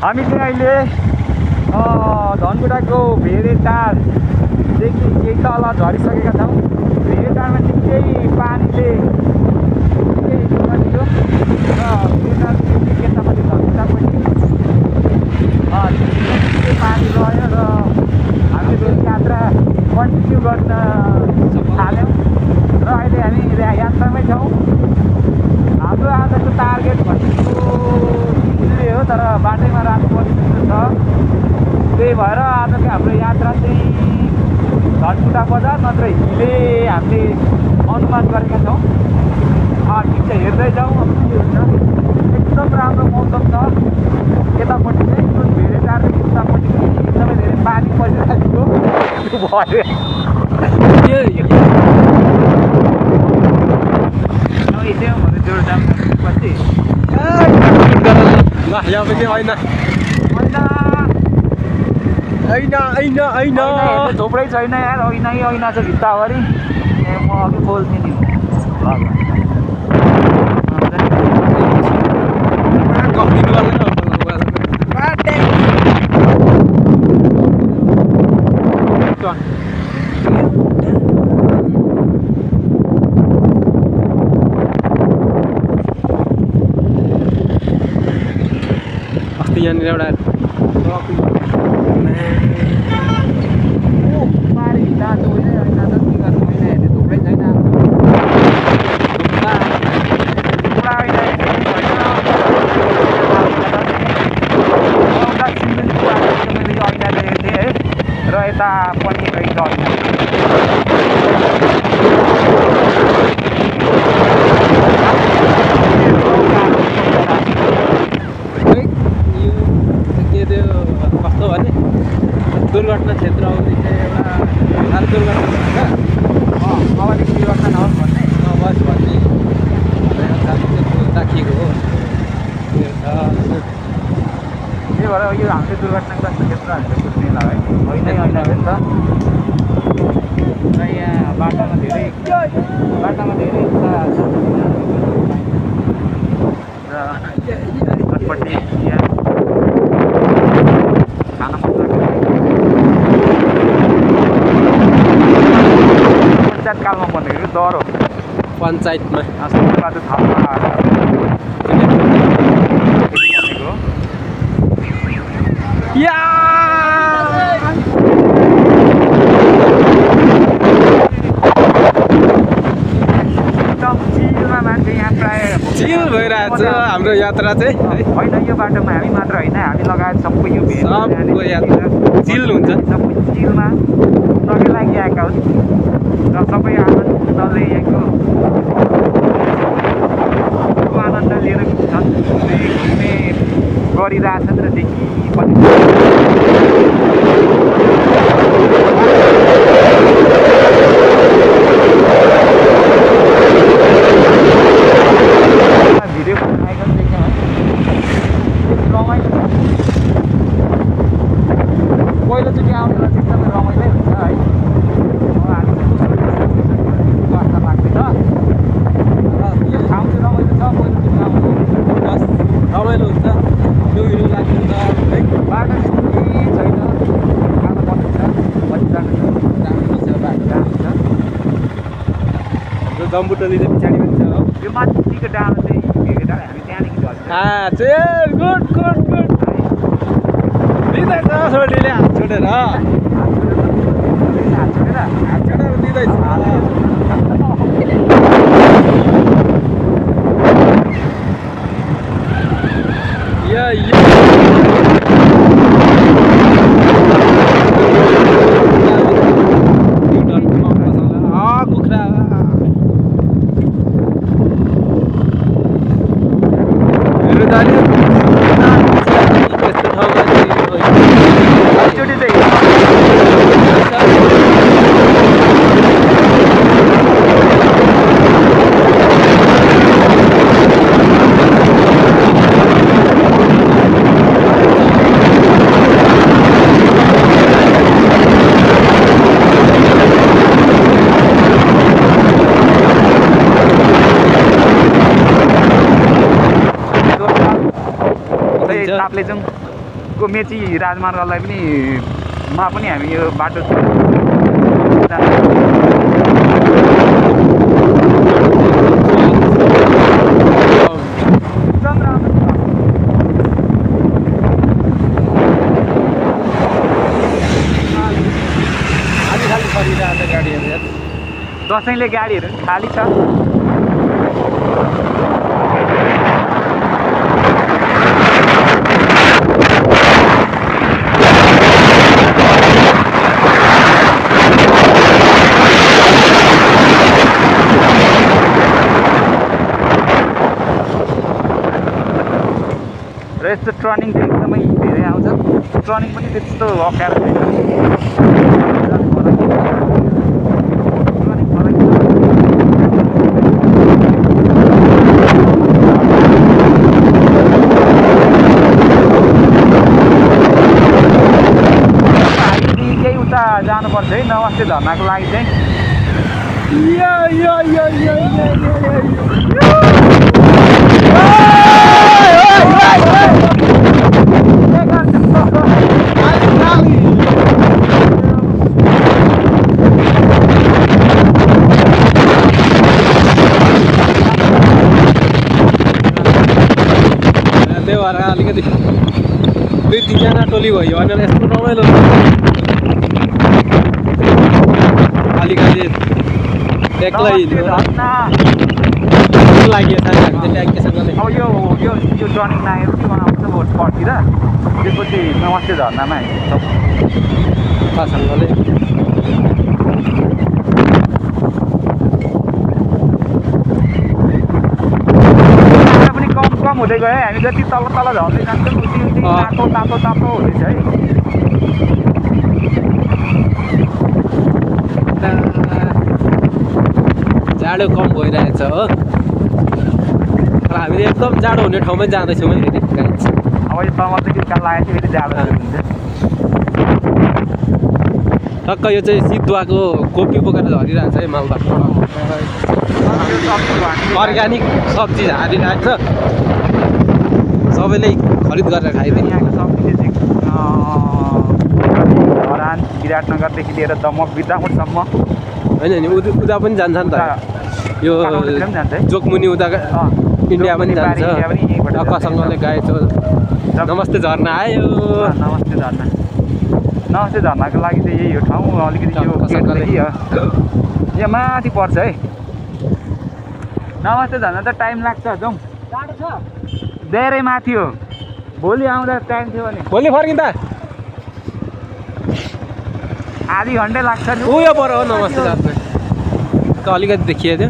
हामी चाहिँ अहिले धनकुटाको भेरेटारदेखि केही तल झरिसकेका छौँ। भेरेटारमा निकै पानीले र भेरेटारदेखि केटापट्टि धनकुटापट्टि निकै पानी रह्यो र हामीले यात्रा कन्टिन्यू गर्न थाल्यौँ र अहिले हामी यात्रामै छौँ। हाम्रो आजको टार्गेट भनेको दिल्ली हो, तर बाटैमा राख्नु पर्ने छ। त्यही भएर आजको हाम्रो यात्रा चाहिँ धनकुटा बजार नत्र हिले हामीले अनुमान गरेका छौँ। ठिक छ, हेर्दै जाउँ अब के हुन्छ। एकदम राम्रो मौसम छ यतापट्टि चाहिँ, भेरेटारदेखि उतापट्टि एकदमै धेरै पानी परिरहेको भयो। थुप्रै छैन यार, ऐना छ भित्ताभरि। म अघि बोल्थेँ नि। अस्ति यहाँनिर एउटा र यतापट्टि कहीँ कस्तो भने दुर्घटना क्षेत्र आउने चाहिँ एउटा दुर्घटना अगाडि दुर्घटना नहोस् भन्ने बस भन्ने राखिएको हो। त्यही भएर यो हामीले दुर्घटनाग्रस्त क्षेत्र हामीले बुझ्नेलाई है होइन हो नि त। र यहाँ बाटामा धेरै र अटपट्टि यहाँ खाना पञ्चायतकालमा बनेको डर हो। पञ्चायतमा बाटो ठाउँमा चिल भइरहेको छ हाम्रो यात्रा चाहिँ होइन। यो बाटोमा हामी मात्र होइन, हामी लगायत सबै यो सबको यात्रा चिल हुन्छ। सबै चिलमा सँगै लागि आएका हुन् र सबै आनन्दले यहाँको आनन्द लिएर छन्, घुम्ने गरिरहेछन् र देखि पनि पहिलोचोटि आउनुलाई एकदमै रमाइलो हुन्छ है। वास्ता लाग्दैन, यो ठाउँ चाहिँ रमाइलो छ। पहिलोचोटि आउनु बस रमाइलो हुन्छ, डुइरो लाग्छ है। बाटो केही छैन, बाटो बन्द छ, पछि जानु छ, बाटो राम्रो छ। जो जम्बुटली चाहिँ पछाडि पनि छ हो। यो माथिको डाँडो चाहिँ भेरेटार, हामी त्यहाँदेखि झर्छ। गुड दिँदैछ छोरीले हात छोडेर दिँदैछ। कुखुरा ताप्लेजुङ को मेची राजमार्गलाई पनि पनि हामी यो बाटो एकदम राम्रो छ। खाली फरिरहेको छ गाडीहरू यार। दसैँले गाडीहरू पनि खाली छ। र यस्तो टर्निङ चाहिँ एकदमै धेरै आउँछ। टर्निङ पनि त्यस्तो अप्ठ्यारो छैन। केही उता जानुपर्छ है नमस्ते झर्नाको लागि चाहिँ। त्यही भएर अलिकति 2-3 जना टोली भयो भनेर यस्तो रमाइलो अलिकति एक्लै लागि साथीहरू ट्याङ्केसँगले अब यो टर्निङ लागेर के बनाउँछ भोट पर्तिर त्यसपछि नमस्ते झर्नामा सँगले पनि कम हुँदै गयो। हामी जति तल झर्दै जान्छौँ उति तातो हुँदैछ है। जाडो कम भइरहेछ हो। हामीले एकदम जाडो हुने ठाउँमै जाँदैछौँ है फेरि गाइस। अब यो तल चाहिँ किन लागेको फेरि जाडो हुन्छ। टक्क यो चाहिँ सिद्धुवाको कोपी बोकेर झरिरहेछ है मालबाट। अर्ग्यानिक सब्जी हालिरहेको छ। सबैले खरिद गरेर खाइदिने। यहाँको सब्जी चाहिँ धरान विराटनगरदेखि लिएर दमक बिदापुरसम्म होइन नि उता पनि जान्छ नि त। यो जोगमुनि उता इन्डिया पनि जान्छ। टक्कसँगले गाएछ। नमस्ते झर्ना आयो। नमस्ते झर्नाको लागि चाहिँ यही हो ठाउँ। अलिकति यो माथि पर्छ है। नमस्ते झर्ना त टाइम लाग्छ। जाउँ धेरै माथि हो। भोलि आउँदा टाइम थियो भने भोलि फर्किँदा आधी घन्टै लाग्छ नि। उयो पर हो नमस्ते झर्ना त अलिकति देखियो थियो।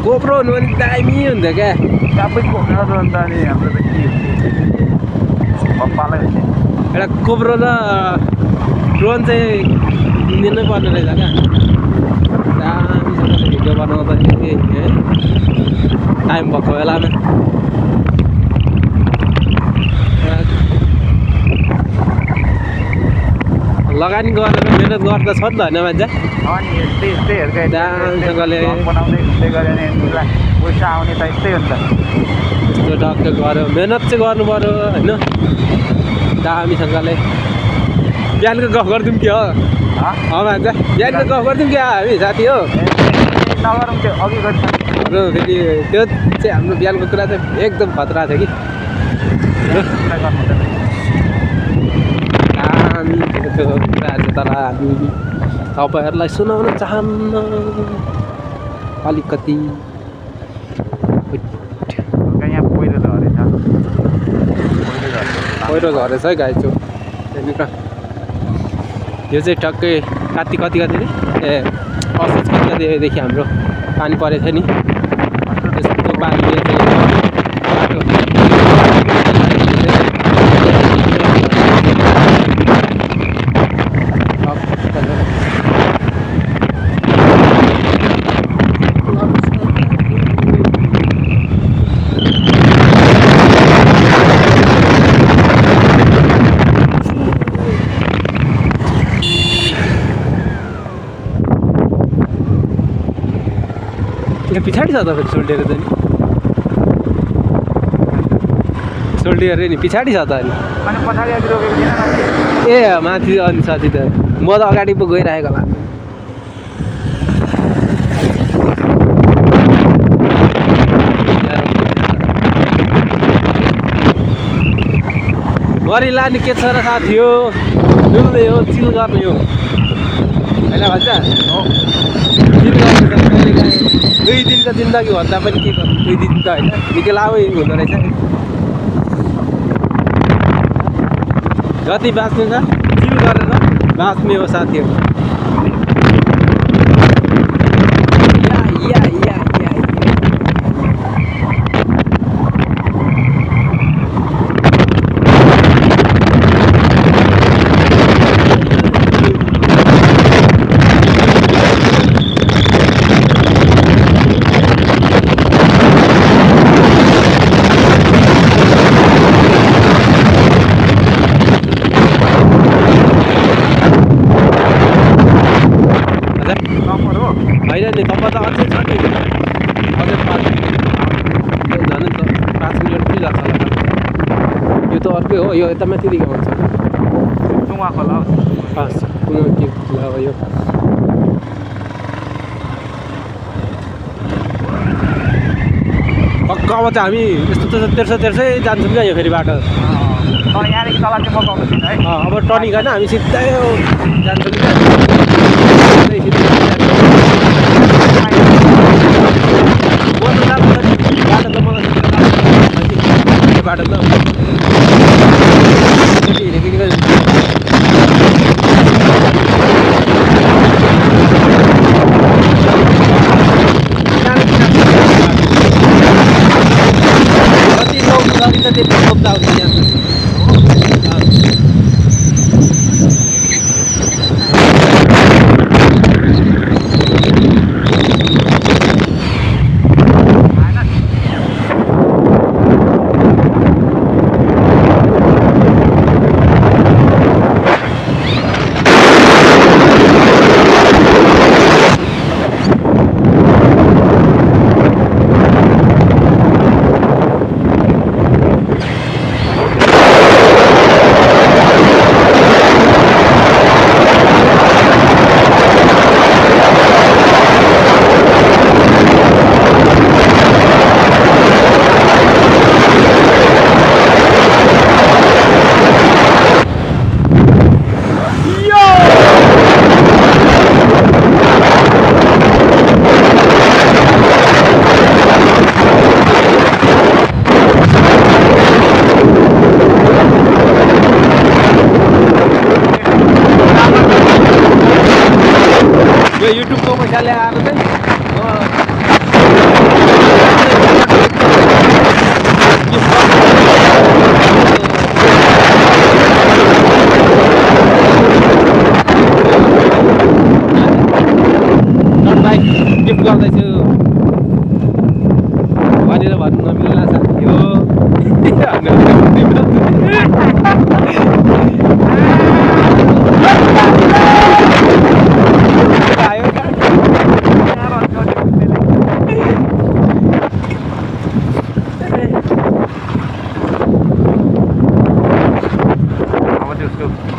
गोप्रो हुनु भने दामी हुन्थ्यो क्या। सबै घुमेर अन्त अनि हाम्रो त के भप्पालाई एउटा गोप्रो र ड्रोन चाहिँ लिनै पर्ने रहेछ क्या। दामीसँगले भिडियो बनाउँदाखेरि है टाइम भएको बेलामा लगानी गरेर मिहिनेत गर्दा छ नि त होइन मान्छे। अनि यस्तैहरूकै दामसँगले बनाउँदै घुम्दै गऱ्यो भने पैसा आउने त यस्तै हुन्छ। यस्तो टक्क गऱ्यो मिहिनेत चाहिँ गर्नु पऱ्यो होइन। दामीसँगले बिहानको गफ गरिदिउँ कि हो मान्छे। बिहानको गफ गरिदिउँ क्या हामी साथी हो। नगरौँ त्यो अघि गर्छ। फेरि त्यो चाहिँ हाम्रो बिहानको कुरा चाहिँ एकदम खतरा थियो कि। त्यो कुराहरू तर हामी तपाईँहरूलाई सुनाउन चाहन्न अलिकति। यहाँ पहिरो झरेछ। पहिरो झरेछ है गाइजो त्यहाँनिर। यो चाहिँ टक्कै कति ए असोज कतिदेखि हाम्रो पानी परेको थियो नि। त्यस्तो पानीले चाहिँ छ त फेरि सोल्टिएर त नि सोल्टिएर नि पछाडि छ त अनि अनि पछाडि अघि रोकेको थिएन माथि ए माथि अनि साथी त म त अगाडि पो गइरहेको होला गरी लाने के छ र साथी हो डुल्दै हो चिल गर्ने हो होइन भन्छ चिल गर्ने त कहिलेकाहीँ 2 दिनको जिन्दगी भन्दा पनि के गर्नु 2 दिन त होइन निकै लामो हुँदो रहेछ जति बाँच्नु छ चिल गरेर बाँच्ने हो साथीहरू होइन नि तपाईँ त अझै छ नि अझै 5 मिनट झन् 5 मिनट पनि लाग्छ होला यो त अर्कै हो यो यता माथि दिएको हुन्छ टुङ्गा खोला हस् कुनै के खोला हो यो पक्का अब चाहिँ हामी यस्तो तेर्सै जान्छौँ क्या यो फेरि बाटो तर यहाँदेखि तल चाहिँ म गएको छैन है अब टर्निङ होइन हामी सिधै जान्छौँ बाटो त मलाई बाटो त जति नौकरी त त्यति सोध्दा हुन्छ यहाँ युट्युबको पैसाले आएर चाहिँ बाइक गिफ्ट गर्दैछु भनेर भन्नु नमिल्ला साथी हो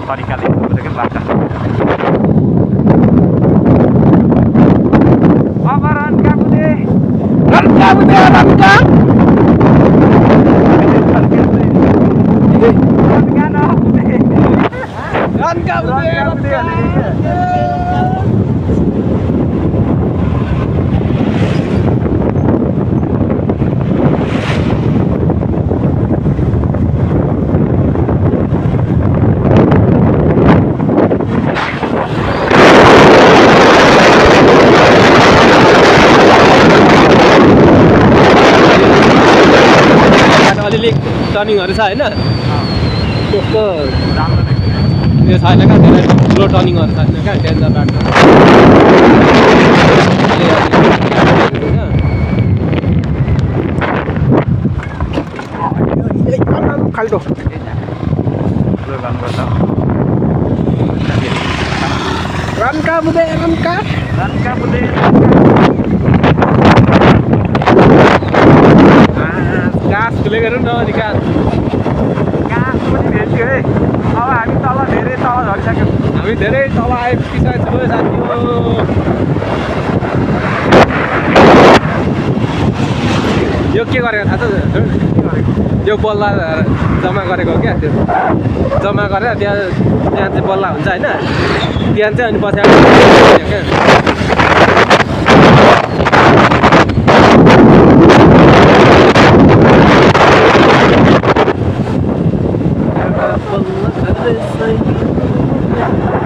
तरिकाले के बाटो अब रन्का बुझे रन्का टर्निङहरू छ होइन त्यस्तो राम्रो यो छैन क्या धेरै ठुलो टर्निङहरू छैन क्या डेन्जर बाटो खाल्टो रन्का बुझे रन्का रन्का बुझे फुले गरौँ न अनि घाँस पनि भेट्यो है अब हामी तल धेरै तल झरिसक्यौँ हामी धेरै तल आइपुगिसकेको छौँ साथी हो यो के गरेको थाहा छ यो बल्ला जम्मा गरेको क्या त्यो जम्मा गरेर त्यहाँ चाहिँ बल्ला हुन्छ होइन त्यहाँ चाहिँ अनि पछाडि क्या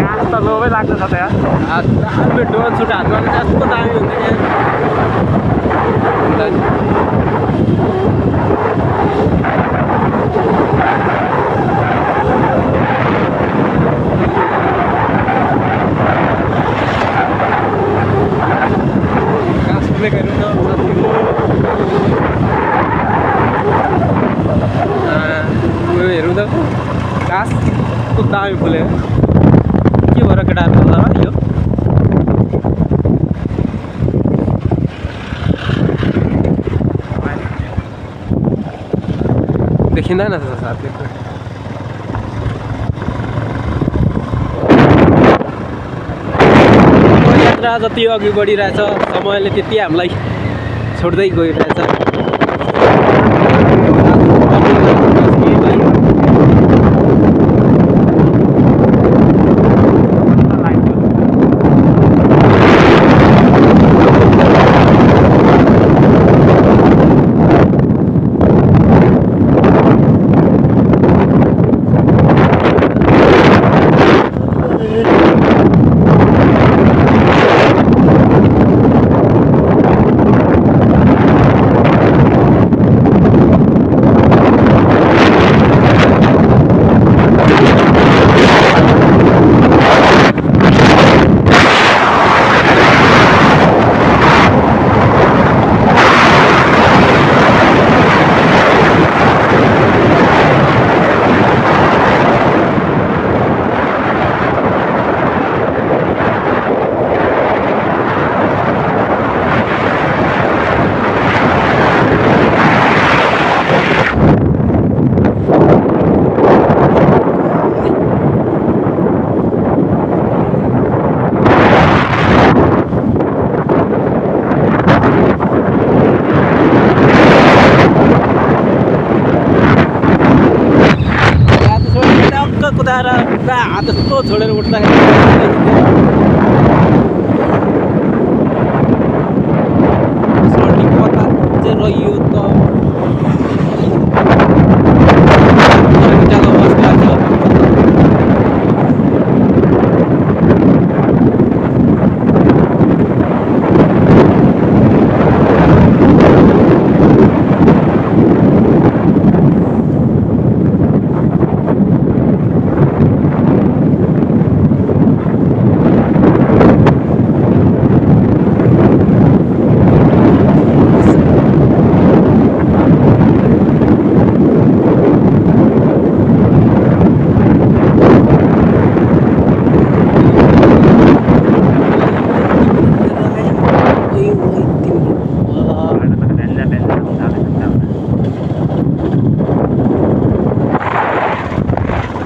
घाँस त लोभै लाग्दछ त यार हाम्रो ड्रोन सुट हातमा कस्तो दामी हुन्छ घाँस फुले गरौँ न उयो हेरौँ त घाँस कस्तो दामी फुले के भएर केटाहरू होला यो देखिँदैन त साथी यात्रा जति अघि बढिरहेछ समयले त्यति हामीलाई छोड्दै गइरहेछ कुदाएर पुरा हात जस्तो छोडेर उठ्दाखेरि कता चाहिँ रहियो त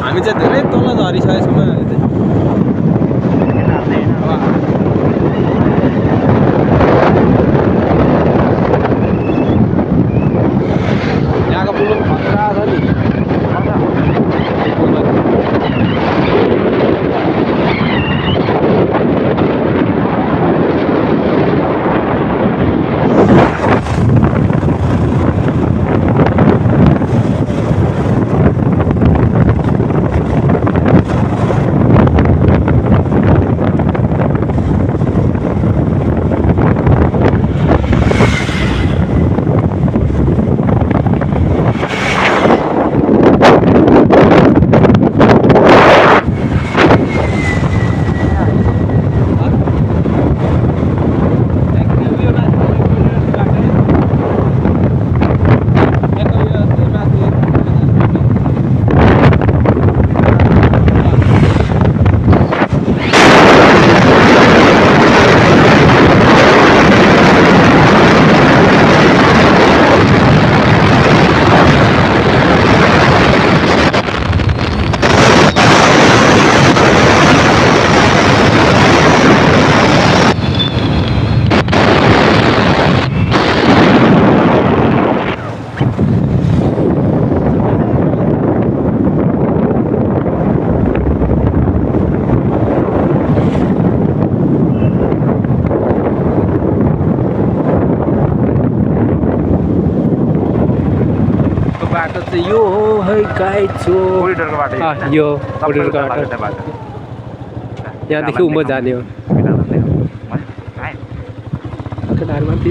हामी चाहिँ धेरै तल झरिसकेको छौँ अहिले चाहिँ यहाँको पुल खतरा छ नि चाहिँ यो हो है गाइजो कोरिडोरको बाटो यो होइन? यो सबै कोरिडोरको उता बाटो लाग्यो त्यो बाटो। यहाँदेखि उँभो जाने हो केटाहरूलाई देखाउँ। है? केटाहरू माथि